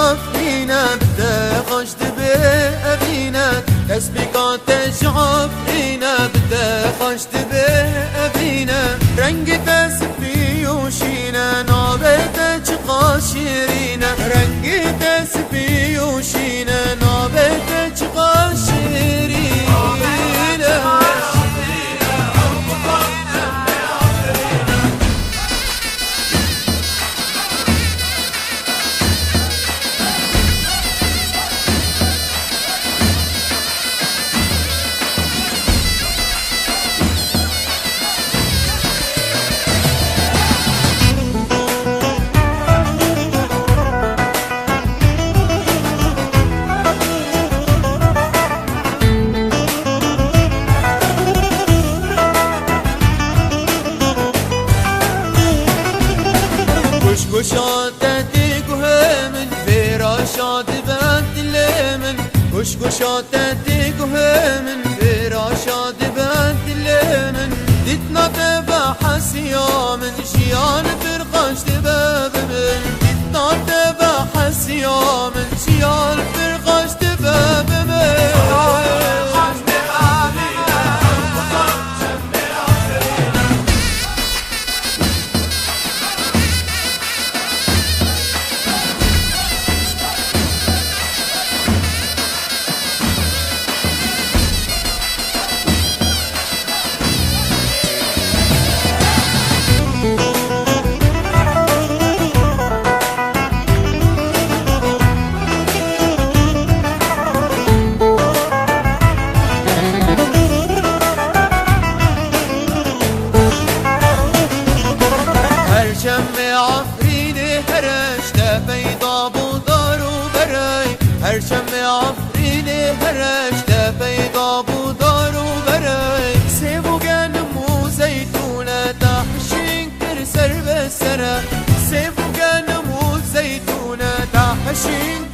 عفرينا بده خشت بأبينا تسبيقات عفرينا بده خشت بأبينا رنگ تسبي وشينا نابت قاشرينا رنگ تسبي وشينا نابت قاشرينا گشاتتی گوهمن فراشات بند لمن گشاتتی گوهمن فراشات بند لمن دیتنا تبع حسیامن شیان فرقاش تبابمن دیتنا تبع حسیامن شیان فرقاش تبابمن شم عفريني هرشت بيضا بودار وبراي هر شم عفريني هرشت بيضا بودار وبراي سيبو قنمو زيتونة تحشين كرسر بسرة سيبو قنمو زيتونة تحشين